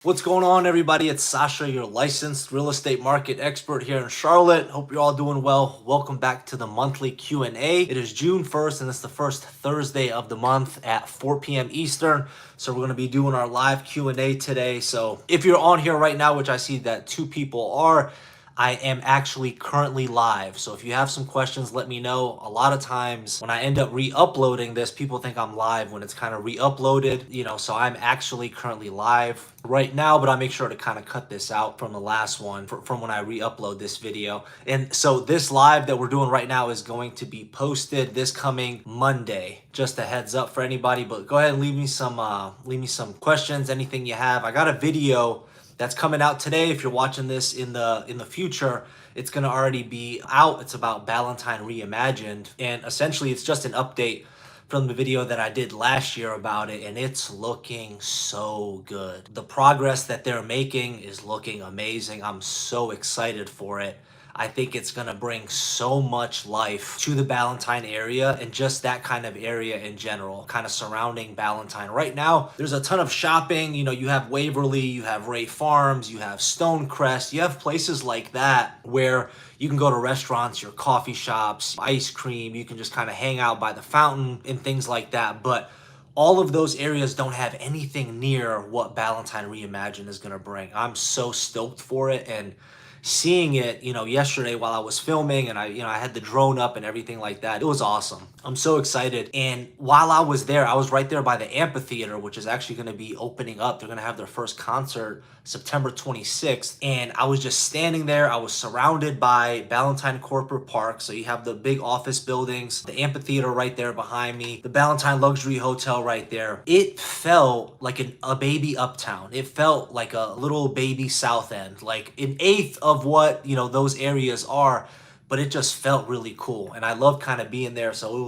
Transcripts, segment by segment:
What's going on, everybody? It's Sasha, your licensed real estate market expert here in Charlotte. Hope you're all doing well. Welcome back to the monthly Q&A. It is June 1st, and it's the first Thursday of the month at 4 p.m. Eastern. So we're going to be doing our live Q&A today. So if you're on here right now, which I see that two people are, I am actually currently live. So if you have some questions, let me know. A lot of times when I end up re-uploading this, people think I'm live when it's kind of re-uploaded, so I'm actually currently live right now, but I make sure to kind of cut this out from the last one from when I re-upload this video. And so this live that we're doing right now is going to be posted this coming Monday. Just a heads up for anybody, but go ahead and leave me some questions, anything you have. I got a video that's coming out today. If you're watching this in the future, it's going to already be out. It's about Ballantyne Reimagined, and essentially it's just an update from the video that I did last year about it, and it's looking so good. The progress that they're making is looking amazing. I'm so excited for it. I think it's going to bring so much life to the Ballantyne area and just that kind of area in general, kind of surrounding Ballantyne. Right now, there's a ton of shopping. You have Waverly, you have Ray Farms, you have Stonecrest, you have places like that where you can go to restaurants, your coffee shops, ice cream, you can just kind of hang out by the fountain and things like that. But all of those areas don't have anything near what Ballantyne Reimagined is going to bring. I'm so stoked for it, and seeing it, yesterday while I was filming, and I had the drone up and everything like that. It was awesome. I'm so excited. And while I was there, I was right there by the amphitheater, which is actually going to be opening up. They're going to have their first concert September 26th. And I was just standing there. I was surrounded by Ballantyne Corporate Park. So you have the big office buildings, the amphitheater right there behind me, the Ballantyne Luxury Hotel right there. It felt like a baby uptown. It felt like a little baby South End, like an eighth of what, those areas are, but it just felt really cool. And I love kind of being there. So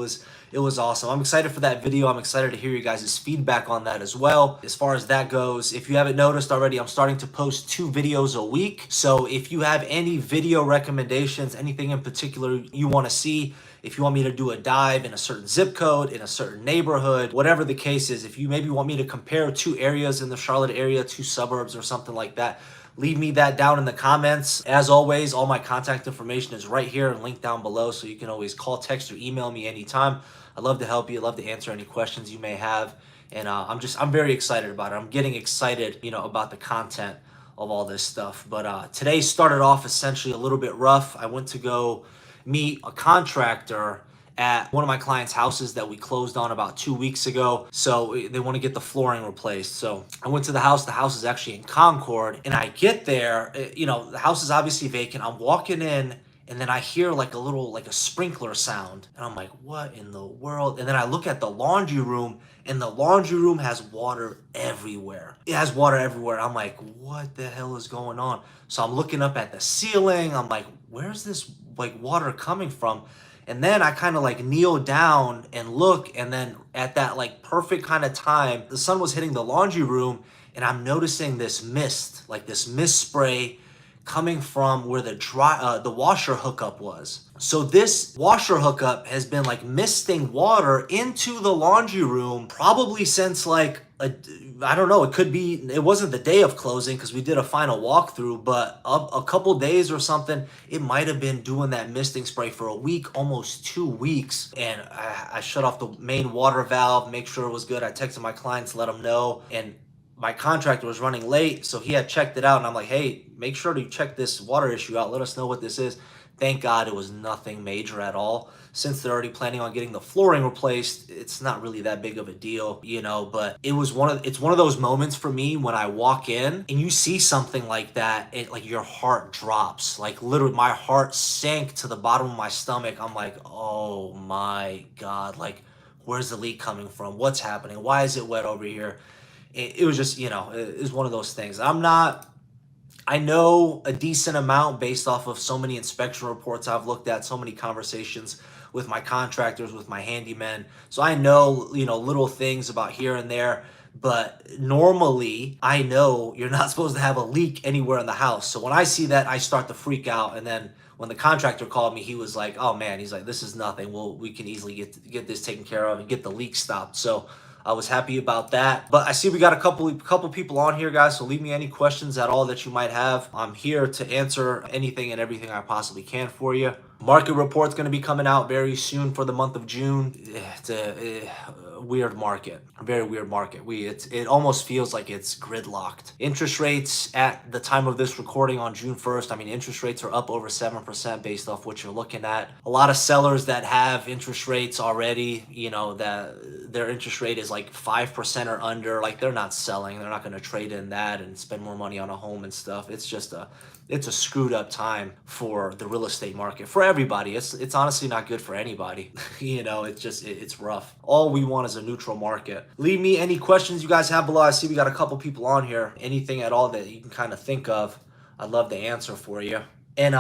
it was awesome. I'm excited for that video. I'm excited to hear you guys' feedback on that as well. As far as that goes, if you haven't noticed already, I'm starting to post 2 videos a week. So if you have any video recommendations, anything in particular you want to see, if you want me to do a dive in a certain zip code, in a certain neighborhood, whatever the case is, if you maybe want me to compare 2 areas in the Charlotte area, 2 suburbs or something like that, leave me that down in the comments. As always, all my contact information is right here and linked down below, so you can always call, text, or email me anytime. I'd love to help you. I'd love to answer any questions you may have. And I'm very excited about it. I'm getting excited, about the content of all this stuff. But today started off essentially a little bit rough. I went to go meet a contractor at one of my clients' houses that we closed on about 2 weeks ago. So they want to get the flooring replaced. So I went to the house. The house is actually in Concord. And I get there, the house is obviously vacant. I'm walking in, and then I hear like a sprinkler sound. And I'm like, what in the world? And then I look at the laundry room, and the laundry room has water everywhere. It has water everywhere. I'm like, what the hell is going on? So I'm looking up at the ceiling. I'm like, where's this water coming from? And then I kind of kneel down and look, and then at that perfect kind of time, the sun was hitting the laundry room, and I'm noticing this mist spray coming from where the washer hookup was. So this washer hookup has been misting water into the laundry room probably since I don't know, it wasn't the day of closing because we did a final walkthrough, but a couple days or something. It might have been doing that misting spray for a week, almost 2 weeks. And I shut off the main water valve, make sure it was good. I texted my clients, let them know. And my contractor was running late, so he had checked it out. And I'm like, hey, make sure to check this water issue out. Let us know what this is. Thank God it was nothing major at all. Since they're already planning on getting the flooring replaced, it's not really that big of a deal, but it's one of those moments for me when I walk in and you see something like that, your heart drops. Literally my heart sank to the bottom of my stomach. I'm like, oh my God, where's the leak coming from? What's happening? Why is it wet over here? It was just, it was one of those things. I know a decent amount based off of so many inspection reports I've looked at, so many conversations with my contractors, with my handymen. So I know, little things about here and there, but normally I know you're not supposed to have a leak anywhere in the house. So when I see that, I start to freak out. And then when the contractor called me, he was like, oh man, he's like, this is nothing. Well, we can easily get this taken care of and get the leak stopped. So I was happy about that. But I see we got a couple people on here, guys. So leave me any questions at all that you might have. I'm here to answer anything and everything I possibly can for you. Market report's going to be coming out very soon for the month of June. It's a weird market, a very weird market. It almost feels like it's gridlocked. Interest rates at the time of this recording on June 1st, I mean, interest rates are up over 7% based off what you're looking at. A lot of sellers that have interest rates already, you know, that their interest rate is like 5% or under, like they're not selling. They're not going to trade in that and spend more money on a home and stuff. It's a screwed up time for the real estate market for everybody. It's honestly not good for anybody. You know, it's rough. All we want is a neutral market. Leave me any questions you guys have below. I see we got a couple people on here. Anything at all that you can kind of think of, I'd love to answer for you. And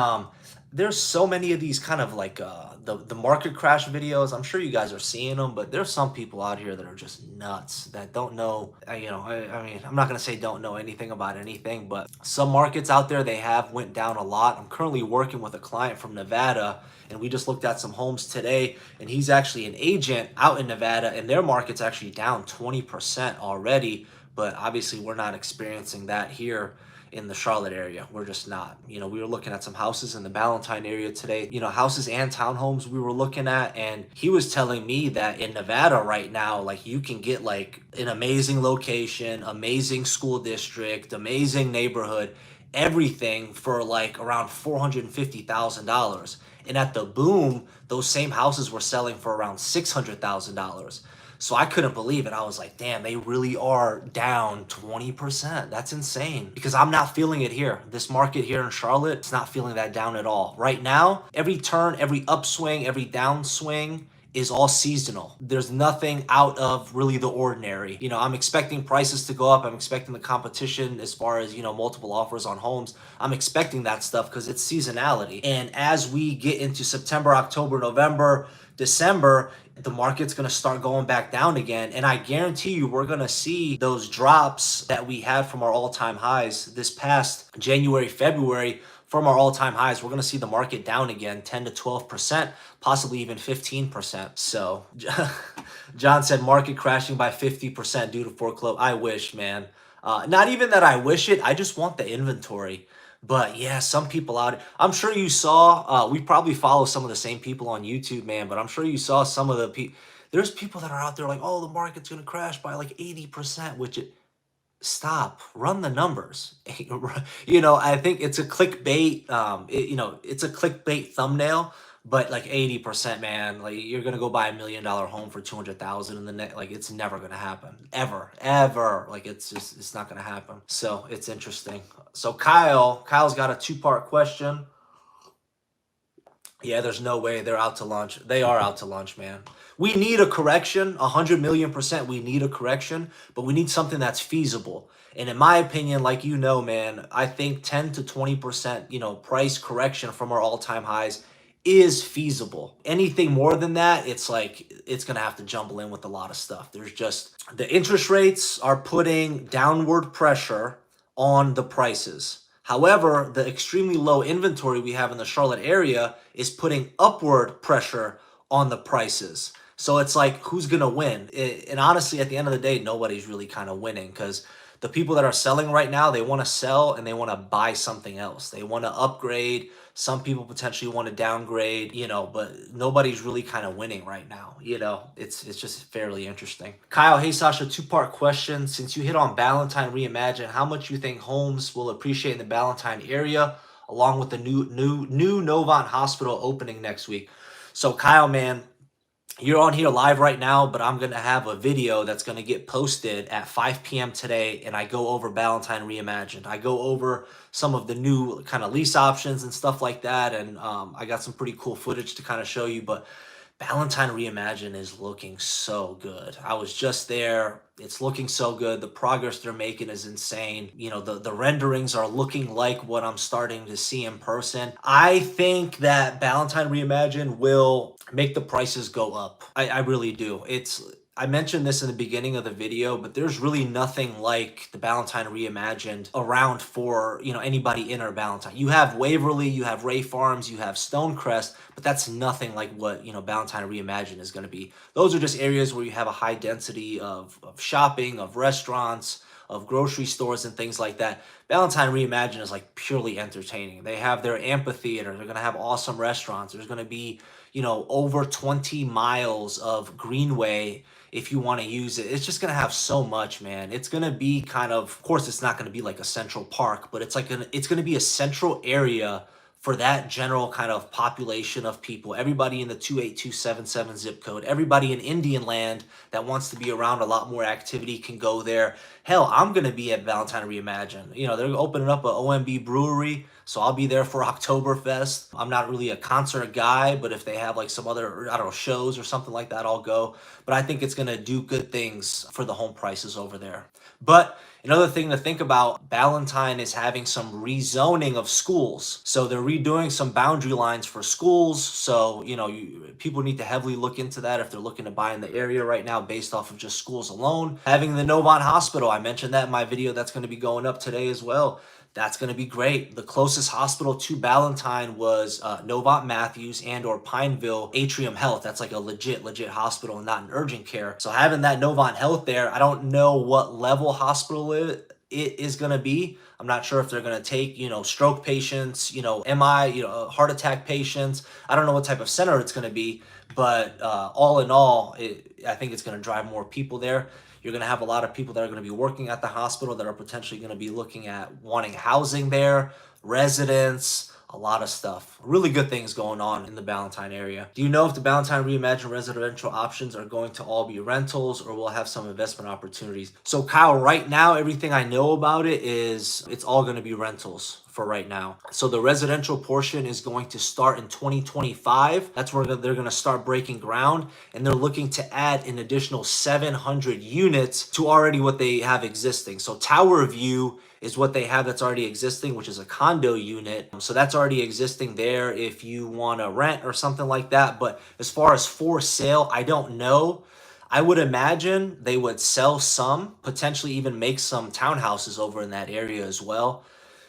there's so many of these kind of like the market crash videos. I'm sure you guys are seeing them, but there's some people out here that are just nuts that don't know. I mean, I'm not gonna say don't know anything about anything, but some markets out there, they have went down a lot. I'm currently working with a client from Nevada, and we just looked at some homes today, and he's actually an agent out in Nevada, and their market's actually down 20% already. But obviously, we're not experiencing that here in the Charlotte area. We're just not. You know, we were looking at some houses in the Ballantyne area today, you know, houses and townhomes we were looking at. And he was telling me that in Nevada right now, like you can get like an amazing location, amazing school district, amazing neighborhood, everything for like around $450,000. And at the boom, those same houses were selling for around $600,000. So I couldn't believe it. I was like, damn, they really are down 20%. That's insane because I'm not feeling it here. This market here in Charlotte, it's not feeling that down at all. Right now, every turn, every upswing, every downswing is all seasonal. There's nothing out of really the ordinary. You know, I'm expecting prices to go up. I'm expecting the competition as far as, you know, multiple offers on homes. I'm expecting that stuff because it's seasonality. And as we get into September, October, November, December, the market's going to start going back down again. And I guarantee you, we're going to see those drops that we had from our all-time highs this past January, February. From our all-time highs, we're going to see the market down again 10 to 12%, possibly even 15%. So John said market crashing by 50% due to foreclosure. I wish, man. Not even that I wish it. I just want the inventory. But yeah, some people out, I'm sure you saw, we probably follow some of the same people on YouTube, man, but I'm sure you saw some of the people, there's people that are out there like, oh, the market's going to crash by like 80%, which stop, run the numbers. You know, I think it's a clickbait, you know, it's a clickbait thumbnail, but like 80%, man, like you're going to go buy $1 million home for 200,000 in the net. Like it's never going to happen ever. Like it's not going to happen. So it's interesting. So Kyle's got a two-part question. Yeah, there's no way they're out to lunch. They are out to lunch, man. We need a correction, 100,000,000%. We need a correction, but we need something that's feasible. And in my opinion, like you know, man, I think 10 to 20%, you know, price correction from our all-time highs is feasible. Anything more than that, it's like it's going to have to jumble in with a lot of stuff. There's just the interest rates are putting downward pressure on the prices. However, the extremely low inventory we have in the Charlotte area is putting upward pressure on the prices. So it's like, who's going to win? And honestly, at the end of the day, nobody's really kind of winning because the people that are selling right now, they want to sell and they want to buy something else. They want to upgrade. Some people potentially want to downgrade, you know, but nobody's really kind of winning right now. You know, it's just fairly interesting. Kyle, hey Sasha, two-part question. Since you hit on Ballantyne Reimagine, how much you think homes will appreciate in the Ballantyne area, along with the new Novant Hospital opening next week? So Kyle, man, you're on here live right now, but I'm going to have a video that's going to get posted at 5 p.m. today, and I go over Ballantyne Reimagined. I go over some of the new kind of lease options and stuff like that, and I got some pretty cool footage to kind of show you, but Ballantyne Reimagined is looking so good. I was just there. It's looking so good. The progress they're making is insane. You know, the renderings are looking like what I'm starting to see in person. I think that Ballantyne Reimagined will make the prices go up. I really do. I mentioned this in the beginning of the video, but there's really nothing like the Ballantyne Reimagined around for, anybody in or Ballantyne. You have Waverly, you have Ray Farms, you have Stonecrest, but that's nothing like what, Ballantyne Reimagined is going to be. Those are just areas where you have a high density of shopping, of restaurants, of grocery stores and things like that. Ballantyne Reimagined is like purely entertaining. They have their amphitheater. They're going to have awesome restaurants. There's going to be, over 20 miles of greenway if you want to use it. It's just going to have so much, man. It's going to be of course, it's not going to be like a central park, but it's going to be a central area for that general kind of population of people. Everybody in the 28277 zip code, everybody in Indian land that wants to be around a lot more activity can go there. Hell, I'm going to be at Ballantyne Reimagined. They're opening up a OMB brewery, so I'll be there for Oktoberfest. I'm not really a concert guy, but if they have like some other, I don't know, shows or something like that, I'll go. But I think it's going to do good things for the home prices over there. But another thing to think about, Ballantyne is having some rezoning of schools. So they're redoing some boundary lines for schools. So, people need to heavily look into that if they're looking to buy in the area right now based off of just schools alone. Having the Novant Hospital, I mentioned that in my video that's going to be going up today as well. That's going to be great. The closest hospital to Ballantyne was Novant Matthews and or Pineville Atrium Health. That's like a legit hospital and not an urgent care. So having that Novant Health there, I don't know what level hospital it is going to be. I'm not sure if they're going to take, stroke patients, MI, heart attack patients. I don't know what type of center it's going to be, but all in all, I think it's going to drive more people there. You're going to have a lot of people that are going to be working at the hospital that are potentially going to be looking at wanting housing there, residents, a lot of stuff. Really good things going on in the Ballantyne area. Do you know if the Ballantyne Reimagined residential options are going to all be rentals or will have some investment opportunities? So Kyle, right now, everything I know about it is it's all going to be rentals for right now. So the residential portion is going to start in 2025. That's where they're going to start breaking ground, and they're looking to add an additional 700 units to already what they have existing. So Tower View is what they have that's already existing, which is a condo unit. So that's already existing there if you want to rent or something like that. But as far as for sale, I don't know. I would imagine they would sell some, potentially even make some townhouses over in that area as well.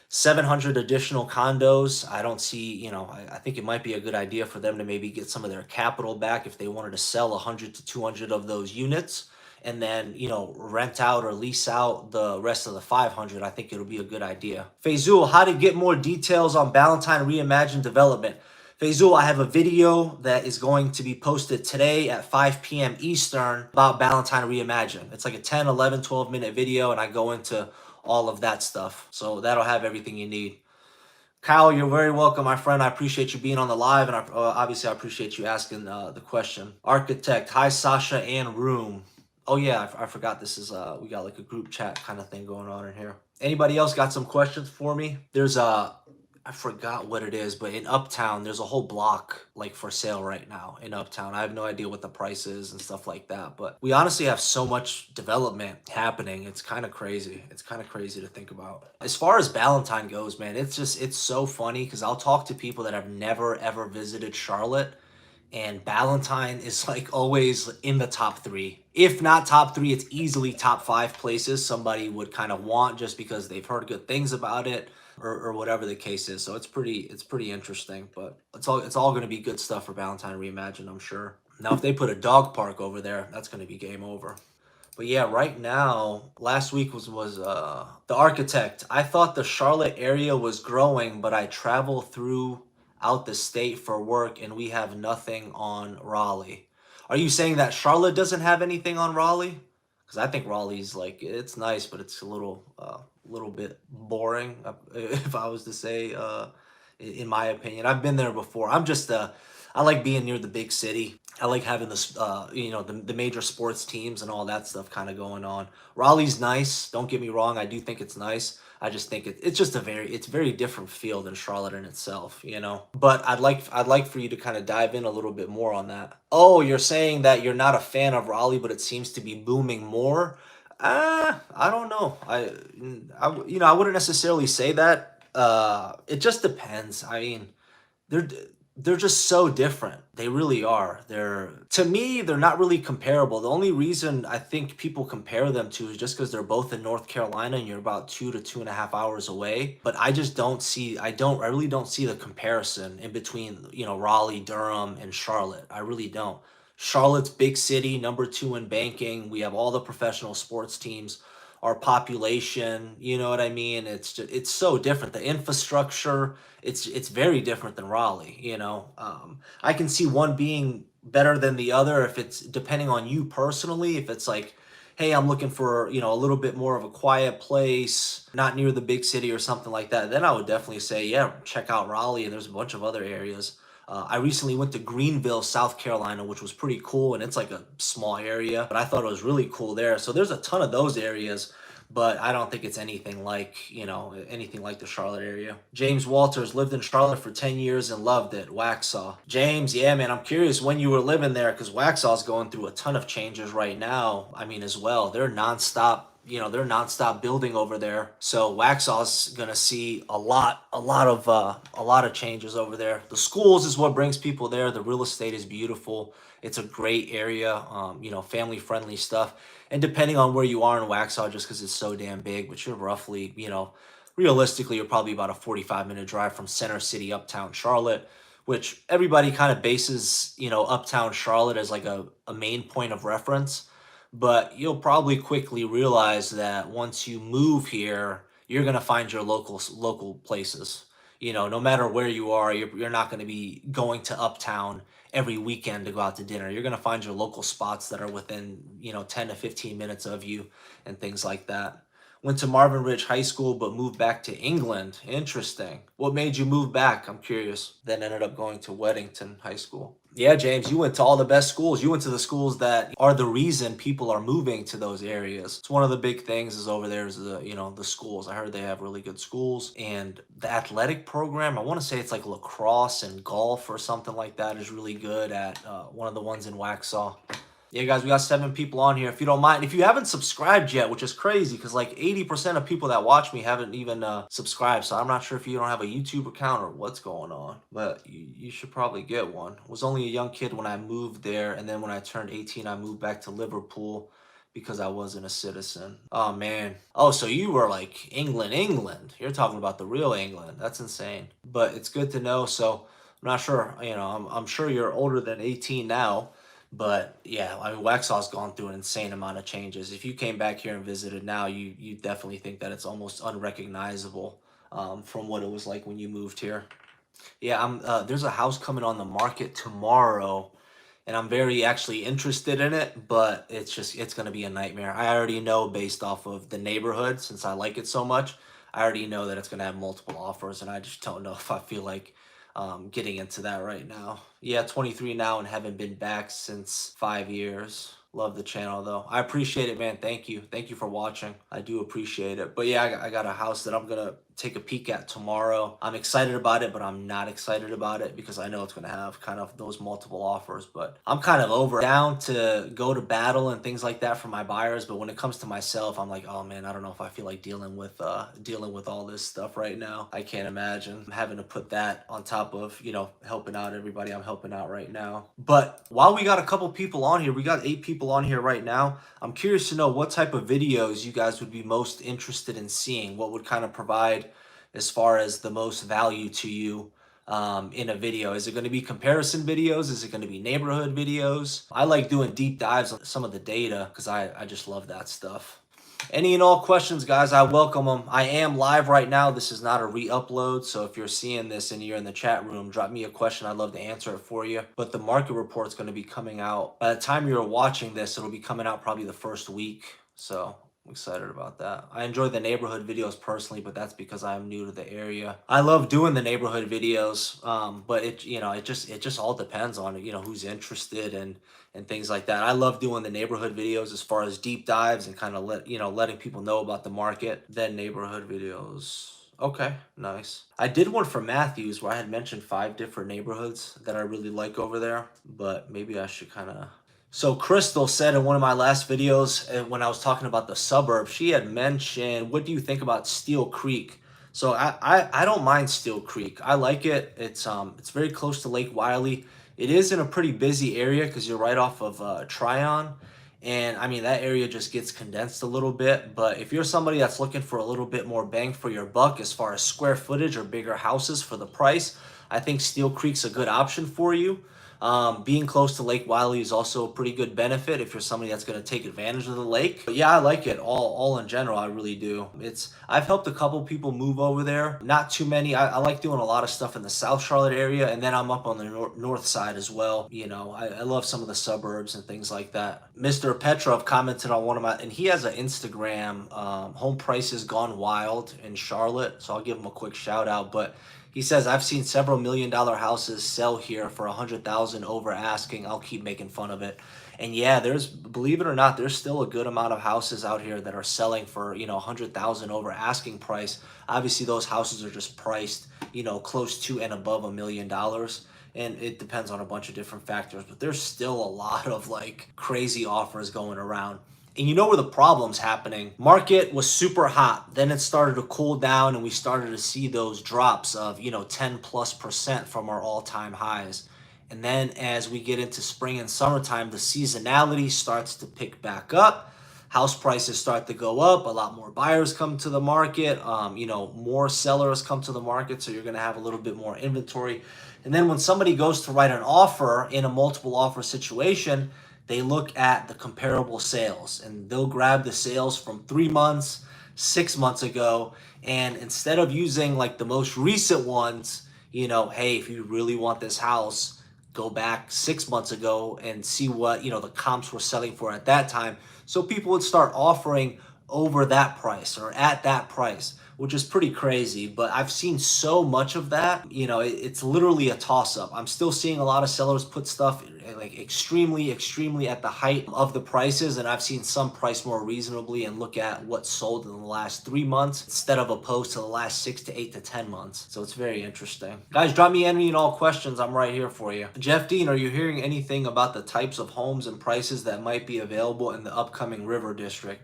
700 additional condos. I don't see, I think it might be a good idea for them to maybe get some of their capital back if they wanted to sell 100 to 200 of those units and then, rent out or lease out the rest of the 500. I think it'll be a good idea. Faizul, how to get more details on Ballantyne Reimagined development. Faizul, I have a video that is going to be posted today at 5 p.m. Eastern about Ballantyne Reimagined. It's like a 10, 11, 12-minute video, and I go into all of that stuff. So that'll have everything you need. Kyle, you're very welcome, my friend. I appreciate you being on the live, and obviously I appreciate you asking the question. Architect, hi Sasha and Room. Oh yeah, I forgot this is, we got like a group chat kind of thing going on in here. Anybody else got some questions for me? There's I forgot what it is, but in Uptown, there's a whole block like for sale right now in Uptown. I have no idea what the price is and stuff like that, but we honestly have so much development happening. It's kind of crazy. It's kind of crazy to think about. As far as Ballantyne goes, man, it's so funny because I'll talk to people that have never ever visited Charlotte, and Ballantyne is like always in the top 3. If not top 3, it's easily top 5 places somebody would kind of want just because they've heard good things about it. Or whatever the case is. So it's pretty interesting, but it's all going to be good stuff for Ballantyne Reimagined, I'm sure. Now, if they put a dog park over there, that's going to be game over. But yeah, right now, last week was the Architect. I thought the Charlotte area was growing, but I travel throughout the state for work, and we have nothing on Raleigh. Are you saying that Charlotte doesn't have anything on Raleigh? Because I think Raleigh's like, it's nice, but it's a little bit boring, if I was to say, in my opinion. I've been there before. I like being near the big city. I like having this, the major sports teams and all that stuff kind of going on. Raleigh's nice. Don't get me wrong. I do think it's nice. I just think it's just it's very different feel than Charlotte in itself, But I'd like for you to kind of dive in a little bit more on that. Oh, you're saying that you're not a fan of Raleigh, but it seems to be booming more. I don't know. I wouldn't necessarily say that. It just depends. I mean, there they're just so different. They really are. To me, they're not really comparable. The only reason I think people compare them to is just because they're both in North Carolina and you're about 2 to 2.5 hours away. But I just don't see, I really don't see the comparison in between, Raleigh, Durham, and Charlotte. I really don't. Charlotte's big city, number two in banking. We have all the professional sports teams, our population, you know what I mean? It's so different. The infrastructure, it's very different than Raleigh. I can see one being better than the other if it's depending on you personally. If it's like, hey, I'm looking for, a little bit more of a quiet place, not near the big city or something like that, then I would definitely say, yeah, check out Raleigh. And there's a bunch of other areas. I recently went to Greenville, South Carolina, which was pretty cool, and it's like a small area, but I thought it was really cool there. So there's a ton of those areas, but I don't think it's anything like the Charlotte area. James Walters lived in Charlotte for 10 years and loved it. Waxhaw. James, yeah, man, I'm curious when you were living there because Waxhaw's going through a ton of changes right now. I mean, as well, they're nonstop building over there. So Waxhaw's gonna see a lot of changes over there. The schools is what brings people there. The real estate is beautiful. It's a great area. Family friendly stuff. And depending on where you are in Waxhaw, just because it's so damn big, but you're roughly, realistically, you're probably about a 45-minute drive from Center City, uptown Charlotte, which everybody kind of bases, uptown Charlotte as like a main point of reference. But you'll probably quickly realize that once you move here, you're gonna find your local places. No matter where you are, you're not gonna be going to Uptown every weekend to go out to dinner. You're gonna find your local spots that are within 10 to 15 minutes of you and things like that. Went to Marvin Ridge High School, but moved back to England. Interesting. What made you move back? I'm curious. Then ended up going to Weddington High School. Yeah, James, you went to all the best schools. You went to the schools that are the reason people are moving to those areas. It's one of the big things is over there is the schools. I heard they have really good schools and the athletic program. I want to say it's like lacrosse and golf or something like that is really good at one of the ones in Waxhaw. Yeah, guys, we got 7 people on here. If you don't mind, if you haven't subscribed yet, which is crazy because like 80% of people that watch me haven't even subscribed. So I'm not sure if you don't have a YouTube account or what's going on, but you should probably get one. Was only a young kid when I moved there. And then when I turned 18, I moved back to Liverpool because I wasn't a citizen. Oh, man. Oh, so you were like England. You're talking about the real England. That's insane. But it's good to know. So I'm not sure, I'm sure you're older than 18 now. But yeah, I mean, Waxhaw's gone through an insane amount of changes. If you came back here and visited now, you definitely think that it's almost unrecognizable from what it was like when you moved here. Yeah, there's a house coming on the market tomorrow, and I'm very actually interested in it, but it's gonna be a nightmare. I already know based off of the neighborhood, since I like it so much, I already know that it's gonna have multiple offers, and I just don't know if I feel like getting into that right now. Yeah, 23 now and haven't been back since 5 years. Love the channel though. I appreciate it, man. Thank you. Thank you for watching. I do appreciate it. But yeah, I got a house that I'm gonna take a peek at tomorrow. I'm excited about it, but I'm not excited about it because I know it's gonna have kind of those multiple offers. But I'm kind of over down to go to battle and things like that for my buyers. But when it comes to myself, I'm like, oh man, I don't know if I feel like dealing with all this stuff right now. I can't imagine having to put that on top of helping out everybody I'm helping out right now. But while we got a couple people on here, we got 8 people on here right now. I'm curious to know what type of videos you guys would be most interested in seeing. What would kind of provide as far as the most value to you in a video? Is it going to be comparison videos? Is it going to be neighborhood videos? I like doing deep dives on some of the data because I just love that stuff. Any and all questions, guys, I welcome them. I am live right now. This is not a re-upload, so if you're seeing this and you're in the chat room, drop me a question. I'd love to answer it for you. But the market report's going to be coming out. By the time you're watching this, it'll be coming out probably the first week. So I'm excited about that. I enjoy the neighborhood videos personally, but that's because I'm new to the area. I love doing the neighborhood videos, but it just all depends on who's interested and things like that. I love doing the neighborhood videos as far as deep dives and kind of letting people know about the market. Then neighborhood videos. Okay, nice. I did one for Matthews where I had mentioned 5 different neighborhoods that I really like over there, but maybe I should kind of. So Crystal said in one of my last videos when I was talking about the suburbs, she had mentioned, what do you think about Steel Creek? So I don't mind Steel Creek. I like it. It's very close to Lake Wiley. It is in a pretty busy area because you're right off of Tryon. And I mean, that area just gets condensed a little bit. But if you're somebody that's looking for a little bit more bang for your buck as far as square footage or bigger houses for the price, I think Steel Creek's a good option for you. Being close to Lake Wiley is also a pretty good benefit if you're somebody that's going to take advantage of the lake. But yeah, I like it all in general. I really do. I've helped a couple people move over there. Not too many. I like doing a lot of stuff in the South Charlotte area, and then I'm up on the north side as well. You know, I love some of the suburbs and things like that. Mr. Petrov commented on one of my, and he has an Instagram, home prices gone wild in Charlotte. So I'll give him a quick shout out. But he says, I've seen several $1 million houses sell here for 100,000 over asking. I'll keep making fun of it. And yeah, believe it or not, there's still a good amount of houses out here that are selling for, 100,000 over asking price. Obviously, those houses are just priced, close to and above $1 million. And it depends on a bunch of different factors, but there's still a lot of like crazy offers going around. And you know where the problem's happening. Market was super hot. Then it started to cool down and we started to see those drops of, 10+% from our all-time highs. And then as we get into spring and summertime, the seasonality starts to pick back up. House prices start to go up. A lot more buyers come to the market. More sellers come to the market. So you're going to have a little bit more inventory. And then when somebody goes to write an offer in a multiple offer situation, they look at the comparable sales and they'll grab the sales from 3 months, 6 months ago. And instead of using like the most recent ones, hey, if you really want this house, go back 6 months ago and see what, the comps were selling for at that time. So people would start offering over that price or at that price, which is pretty crazy. But I've seen so much of that, it's literally a toss up. I'm still seeing a lot of sellers put stuff like extremely at the height of the prices. And I've seen some price more reasonably and look at what sold in the last 3 months instead of opposed to the last 6 to 8 to 10 months. So it's very interesting. Guys, drop me any and all questions. I'm right here for you. Jeff Dean, are you hearing anything about the types of homes and prices that might be available in the upcoming River District?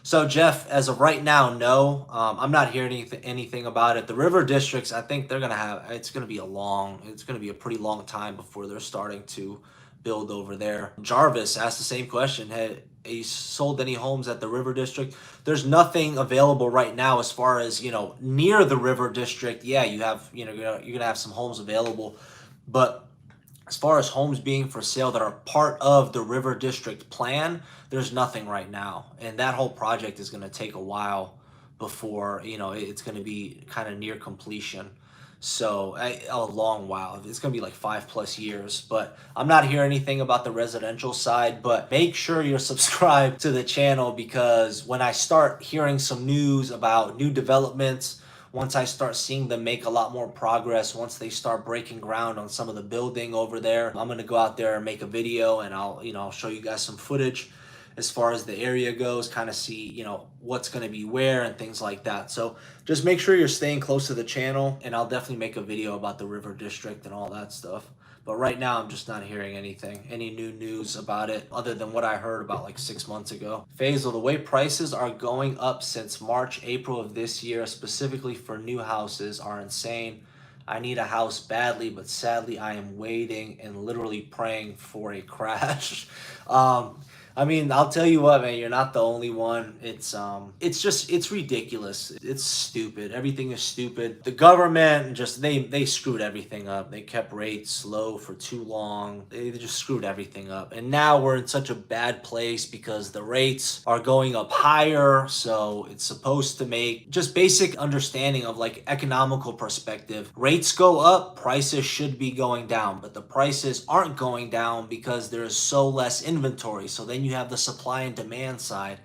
So Jeff, as of right now, no, I'm not hearing anything about it. The river districts, I think it's going to be a pretty long time before they're starting to build over there. Jarvis asked the same question. Had he sold any homes at the river district? There's nothing available right now as far as, near the river district. Yeah, you're going to have some homes available, but as far as homes being for sale that are part of the River District plan, there's nothing right now. And that whole project is going to take a while before, it's going to be kind of near completion. So a long while. It's going to be like 5+ years. But I'm not hearing anything about the residential side. But make sure you're subscribed to the channel, because when I start hearing some news about new developments, once I start seeing them make a lot more progress, once they start breaking ground on some of the building over there, I'm going to go out there and make a video, and I'll show you guys some footage as far as the area goes, kind of see, what's going to be where and things like that. So just make sure you're staying close to the channel, and I'll definitely make a video about the River District and all that stuff. But right now, I'm just not hearing any new news about it other than what I heard about like 6 months ago. Faisal, the way prices are going up since March, April of this year, specifically for new houses, are insane. I need a house badly, but sadly, I am waiting and literally praying for a crash. I mean, I'll tell you what, man, you're not the only one. It's ridiculous. It's stupid. Everything is stupid. The government they screwed everything up. They kept rates low for too long. They just screwed everything up. And now we're in such a bad place because the rates are going up higher. So it's supposed to make just basic understanding of like economical perspective. Rates go up, prices should be going down, but the prices aren't going down because there is so less inventory. So then you have the supply and demand side,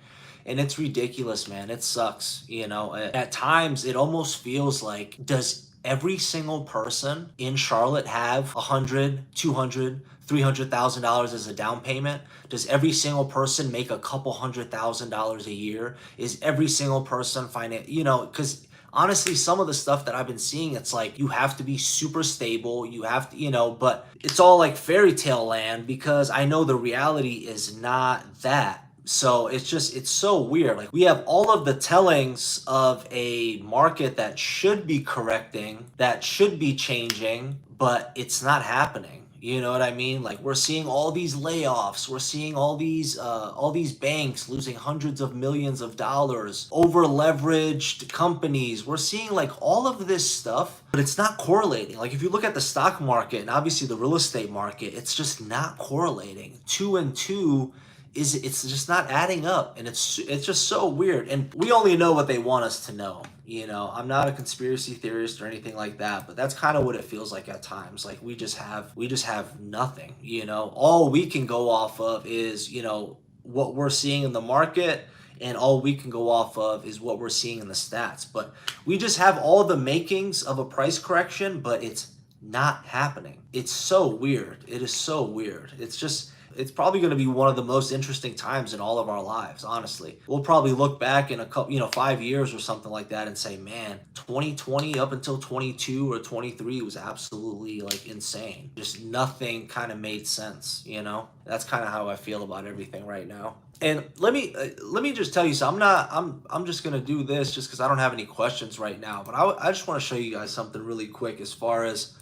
and it's ridiculous, man. It sucks. At times it almost feels like, does every single person in Charlotte have $100, $200, $300,000 as a down payment? Does every single person make a couple $100,000 a year? Is every single person because honestly, some of the stuff that I've been seeing, it's like you have to be super stable. You have to, but it's all like fairy tale land, because I know the reality is not that. So it's so weird. Like we have all of the tellings of a market that should be correcting, that should be changing, but it's not happening. You know what I mean? Like we're seeing all these layoffs, we're seeing all these banks losing hundreds of millions of dollars, over leveraged companies. We're seeing like all of this stuff, but it's not correlating. Like if you look at the stock market and obviously the real estate market, it's just not correlating. Two and two is it's just not adding up, and it's just so weird, and we only know what they want us to know. I'm not a conspiracy theorist or anything like that, but that's kind of what it feels like at times. Like we just have nothing. All we can go off of is what we're seeing in the market, and all we can go off of is what we're seeing in the stats. But we just have all the makings of a price correction, but it's not happening. It's so weird. It is so weird. It's probably going to be one of the most interesting times in all of our lives, honestly. We'll probably look back in a couple, 5 years or something like that and say, man, 2020 up until 22 or 23 was absolutely like insane. Just nothing kind of made sense. That's kind of how I feel about everything right now. And let me just tell you something. I'm just gonna do this just because I don't have any questions right now. But I just want to show you guys something really quick as far as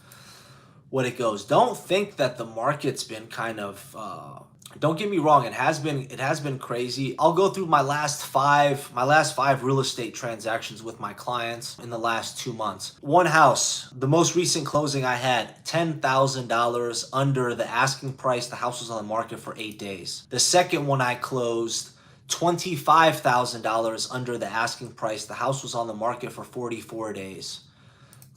what it goes. Don't think that the market's been kind of don't get me wrong, it has been crazy. I'll go through my last five real estate transactions with my clients in the last 2 months. One house, the most recent closing I had, $10,000 under the asking price. The house was on the market for 8 days. The second one I closed, $25,000 under the asking price. The house was on the market for 44 days.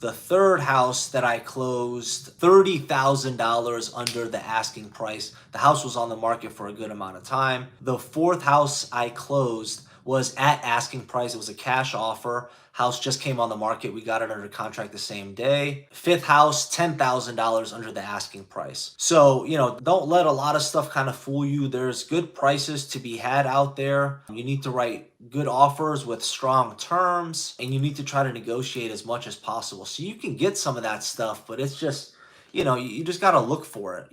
The third house that I closed, $30,000 under the asking price. The house was on the market for a good amount of time. The fourth house I closed was at asking price. It was a cash offer. House just came on the market. We got it under contract the same day. Fifth house, $10,000 under the asking price. So, don't let a lot of stuff kind of fool you. There's good prices to be had out there. You need to write good offers with strong terms, and you need to try to negotiate as much as possible. So you can get some of that stuff, but it's just, you just got to look for it.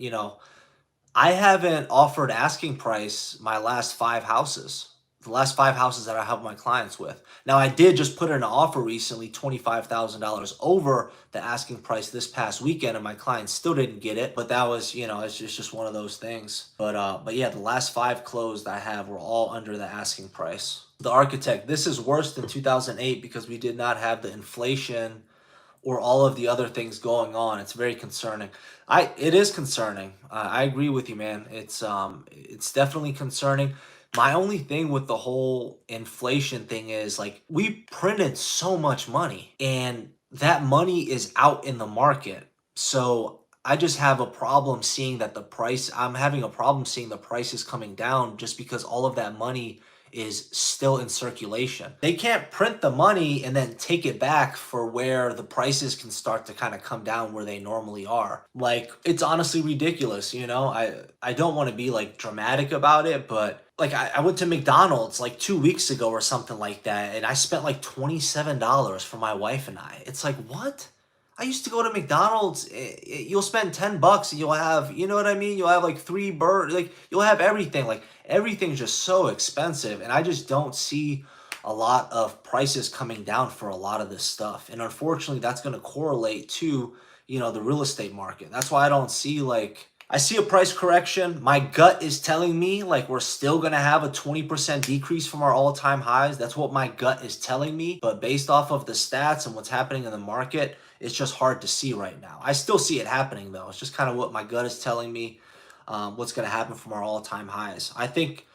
I haven't offered asking price my last five houses. The last five houses that I help my clients with. Now, I did just put in an offer recently, $25,000 over the asking price this past weekend, and my clients still didn't get it. But that was, it's just one of those things. But yeah, the last five closed I have were all under the asking price. The architect, this is worse than 2008 because we did not have the inflation or all of the other things going on. It's very concerning. It is concerning. I agree with you, man. It's definitely concerning. My only thing with the whole inflation thing is like we printed so much money and that money is out in the market. So I just have a problem seeing that I'm having a problem seeing the prices coming down just because all of that money is still in circulation. They can't print the money and then take it back for where the prices can start to kind of come down where they normally are. Like it's honestly ridiculous. I don't want to be like dramatic about it, but like I went to McDonald's like 2 weeks ago or something like that, and I spent like $27 for my wife and I. It's like, what? I used to go to McDonald's. You'll spend $10 and you'll have, you know what I mean? You'll have like three burgers, like you'll have everything. Like everything's just so expensive, and I just don't see a lot of prices coming down for a lot of this stuff. And unfortunately, that's going to correlate to, the real estate market. That's why I don't see like I see a price correction. My gut is telling me like we're still going to have a 20% decrease from our all-time highs. That's what my gut is telling me. But based off of the stats and what's happening in the market, it's just hard to see right now. I still see it happening though. It's just kind of what my gut is telling me, what's going to happen from our all-time highs. I think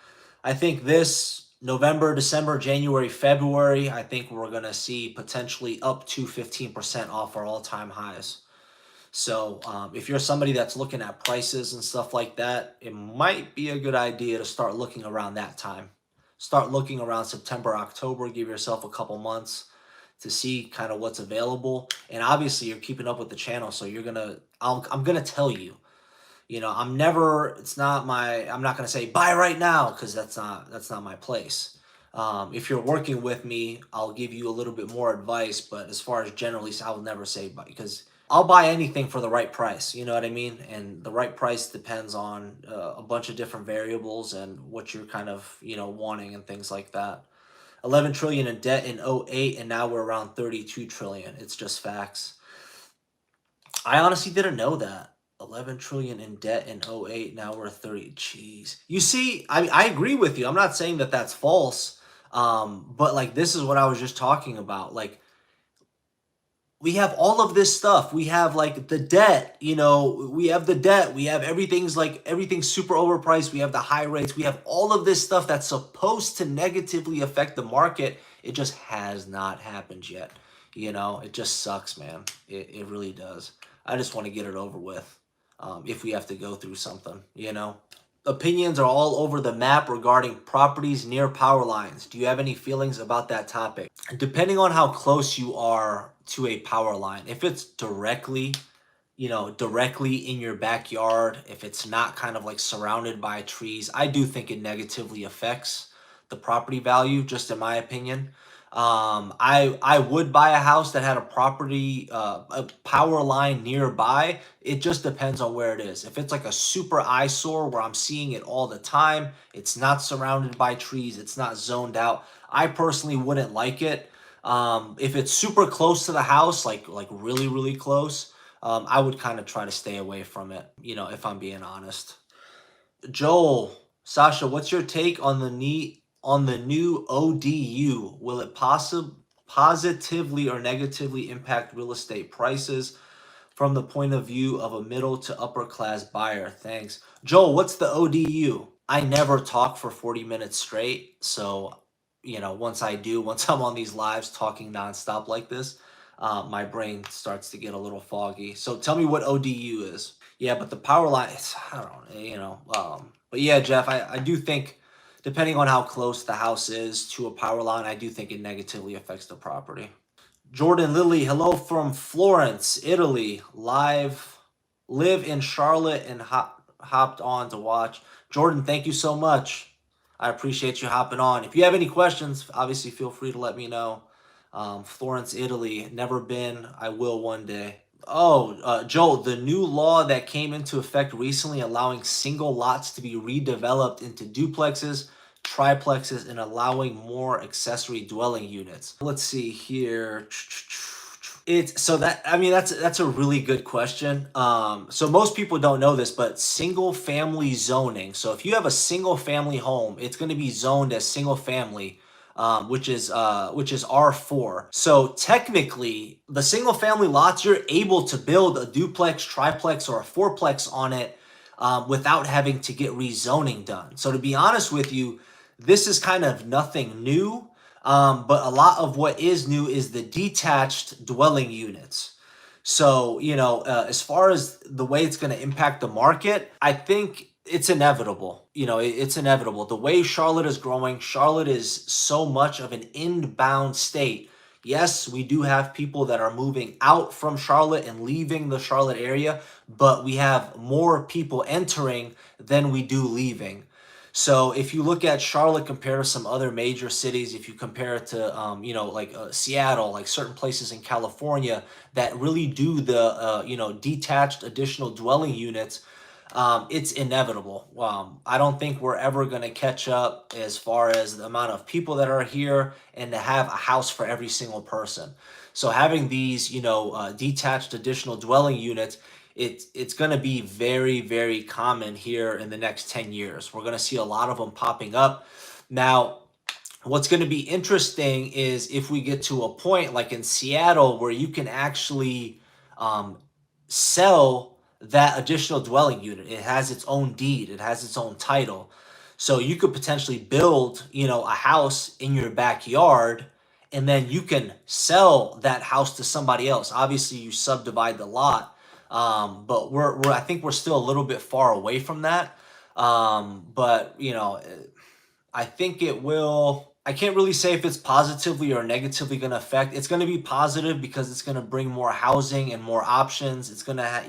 this November, December, January, February, I think we're going to see potentially up to 15% off our all-time highs. So if you're somebody that's looking at prices and stuff like that, it might be a good idea to start looking around that time. Start looking around September, October, give yourself a couple months to see kind of what's available. And obviously you're keeping up with the channel, so I'm gonna tell you. I'm not gonna say buy right now because that's not my place. If you're working with me, I'll give you a little bit more advice, but as far as generally, I will never say buy because I'll buy anything for the right price. You know what I mean? And the right price depends on a bunch of different variables and what you're kind of, wanting and things like that. 11 trillion in debt in '08, and now we're around 32 trillion. It's just facts. I honestly didn't know that. 11 trillion in debt in '08, now we're 30. Jeez. You see, I agree with you. I'm not saying that that's false. But like this is what I was just talking about. Like we have all of this stuff. We have like the debt, we have the debt. We have everything's super overpriced. We have the high rates. We have all of this stuff that's supposed to negatively affect the market. It just has not happened yet. It just sucks, man. It really does. I just want to get it over with. If we have to go through something. Opinions are all over the map regarding properties near power lines. Do you have any feelings about that topic? Depending on how close you are to a power line, if it's directly in your backyard, if it's not kind of like surrounded by trees, I do think it negatively affects the property value, just in my opinion. I would buy a house that had a power line nearby. It just depends on where it is. If it's like a super eyesore where I'm seeing it all the time, it's not surrounded by trees, it's not zoned out, I personally wouldn't like it. If it's super close to the house, like really, really close, I would kind of try to stay away from it, if I'm being honest. Joel, Sasha, what's your take on the new ODU? Will it positively or negatively impact real estate prices from the point of view of a middle to upper class buyer? Thanks. Joel, what's the ODU? I never talk for 40 minutes straight, so once I'm on these lives talking nonstop like this, my brain starts to get a little foggy. So tell me what ODU is. Yeah, but the power line, I don't know, but yeah, Jeff, I do think, depending on how close the house is to a power line, I do think it negatively affects the property. Jordan Lilly, hello from Florence, Italy. Live in Charlotte and hopped on to watch. Jordan, thank you so much. I appreciate you hopping on. If you have any questions, obviously feel free to let me know. Florence, Italy, never been. I will one day. Oh, Joel, the new law that came into effect recently allowing single lots to be redeveloped into duplexes, triplexes, and allowing more accessory dwelling units. Let's see here. It's so that I mean that's a really good question. So most people don't know this, but single family zoning. So if you have a single family home, it's going to be zoned as single family, which is R4. So technically, the single family lots, you're able to build a duplex, triplex, or a fourplex on it without having to get rezoning done. So to be honest with you, this is kind of nothing new. But a lot of what is new is the detached dwelling units. So, as far as the way it's going to impact the market, I think it's inevitable. It's inevitable. The way Charlotte is growing, Charlotte is so much of an inbound state. Yes, we do have people that are moving out from Charlotte and leaving the Charlotte area, but we have more people entering than we do leaving. So if you look at Charlotte compared to some other major cities, if you compare it to, like Seattle, like certain places in California that really do the, detached additional dwelling units, it's inevitable. I don't think we're ever going to catch up as far as the amount of people that are here and to have a house for every single person. So having these, detached additional dwelling units, it's going to be very, very common here in the next 10 years. We're going to see a lot of them popping up. Now, what's going to be interesting is if we get to a point like in Seattle where you can actually sell that additional dwelling unit. It has its own deed, it has its own title. So you could potentially build, a house in your backyard, and then you can sell that house to somebody else. Obviously, you subdivide the lot, but I think we're still a little bit far away from that. But I think it will. I can't really say if it's positively or negatively going to affect. It's going to be positive because it's going to bring more housing and more options.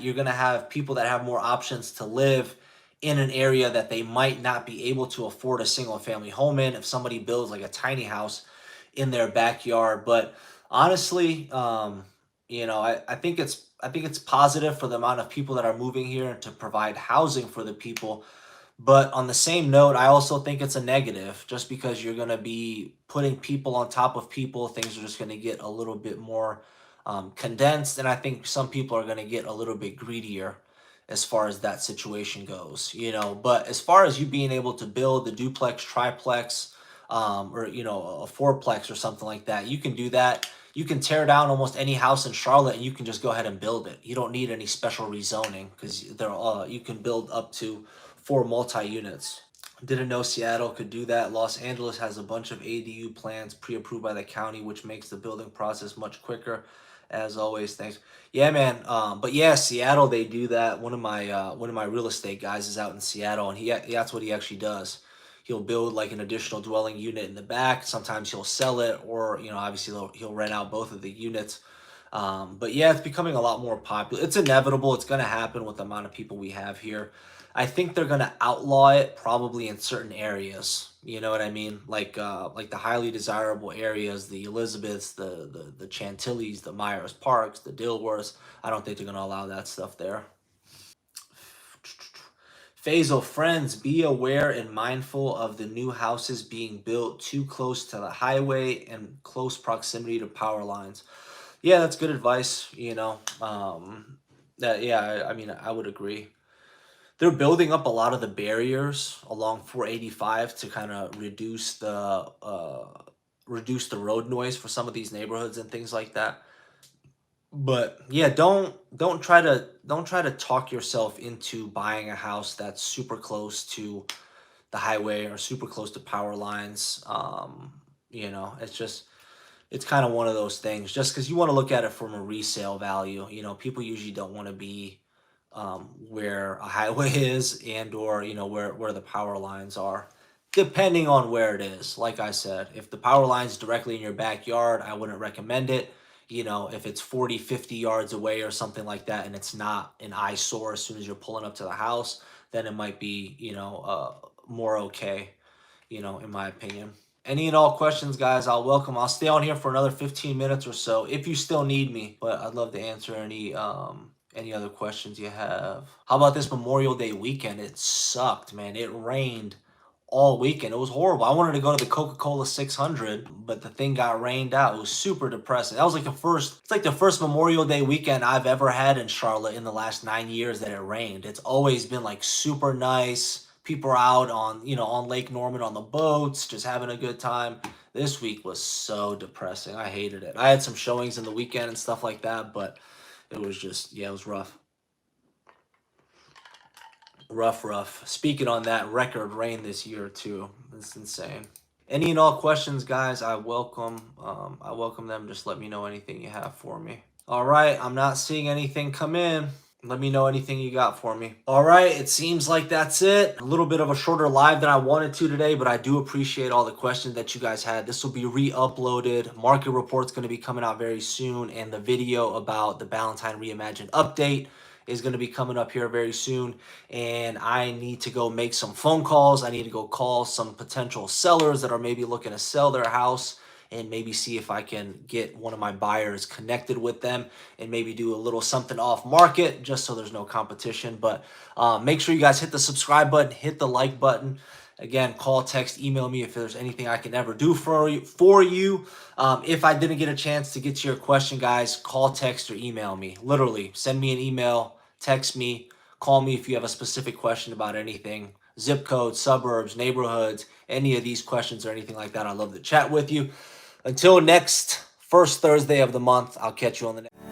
You're going to have people that have more options to live in an area that they might not be able to afford a single family home in if somebody builds like a tiny house in their backyard. But honestly, I think I think it's positive for the amount of people that are moving here and to provide housing for the people. But on the same note, I also think it's a negative just because you're going to be putting people on top of people. Things are just going to get a little bit more condensed. And I think some people are going to get a little bit greedier as far as that situation goes, you know. But as far as you being able to build the duplex, triplex, or, you know, a fourplex or something like that, you can do that. You can tear down almost any house in Charlotte and you can just go ahead and build it. You don't need any special rezoning because you can build up to 4 multi-units. Didn't know Seattle could do that. Los Angeles has a bunch of ADU plans pre-approved by the county, which makes the building process much quicker. As always, thanks. Yeah, man. But yeah, Seattle, they do that. One of my real estate guys is out in Seattle, and that's what he actually does. He'll build like an additional dwelling unit in the back. Sometimes he'll sell it, or, you know, obviously he'll rent out both of the units. But yeah, it's becoming a lot more popular. It's inevitable. It's going to happen with the amount of people we have here. I think they're going to outlaw it probably in certain areas. You know what I mean? Like the highly desirable areas, the Elizabeths, the Chantilly's, the Myers Parks, the Dilworths. I don't think they're going to allow that stuff there. Faisal, friends, be aware and mindful of the new houses being built too close to the highway and close proximity to power lines. Yeah, that's good advice. You know, that yeah, I mean, I would agree. They're building up a lot of the barriers along 485 to kind of reduce the road noise for some of these neighborhoods and things like that. But yeah, don't try to talk yourself into buying a house that's super close to the highway or super close to power lines. You know, it's kind of one of those things. Just because you want to look at it from a resale value, you know, people usually don't want to be where a highway is and or, you know, where the power lines are, depending on where it is. Like I said, if the power line's directly in your backyard, I wouldn't recommend it. You know, if it's 40, 50 yards away or something like that and it's not an eyesore as soon as you're pulling up to the house, then it might be, you know, more okay, you know, in my opinion. Any and all questions, guys, I'll welcome. I'll stay on here for another 15 minutes or so if you still need me, but I'd love to answer any other questions you have. How about this Memorial Day weekend? It sucked, man. It rained all weekend. It was horrible. I wanted to go to the Coca-Cola 600, but the thing got rained out. It was super depressing. That was like it's like the first Memorial Day weekend I've ever had in Charlotte in the last 9 years that it rained. It's always been like super nice. People are out on, you know, on Lake Norman on the boats, just having a good time. This week was so depressing. I hated it. I had some showings in the weekend and stuff like that, but it was just, yeah, it was rough. Rough. Speaking on that, record rain this year too. It's insane. Any and all questions, guys, I welcome them. Just let me know anything you have for me. All right, I'm not seeing anything come in. Let me know anything you got for me. All right, it seems like that's it. A little bit of a shorter live than I wanted to today, but I do appreciate all the questions that you guys had. This will be re-uploaded. Market report's going to be coming out very soon, and the video about the Ballantyne Reimagined update is going to be coming up here very soon. And I need to go make some phone calls. I need to go call some potential sellers that are maybe looking to sell their house and maybe see if I can get one of my buyers connected with them and maybe do a little something off market just so there's no competition. But make sure you guys hit the subscribe button, hit the like button. Again, call, text, email me if there's anything I can ever do for you. If I didn't get a chance to get to your question, guys, call, text, or email me. Literally, send me an email, text me, call me if you have a specific question about anything. Zip codes, suburbs, neighborhoods, any of these questions or anything like that. I'd love to chat with you. Until next first Thursday of the month, I'll catch you on the next.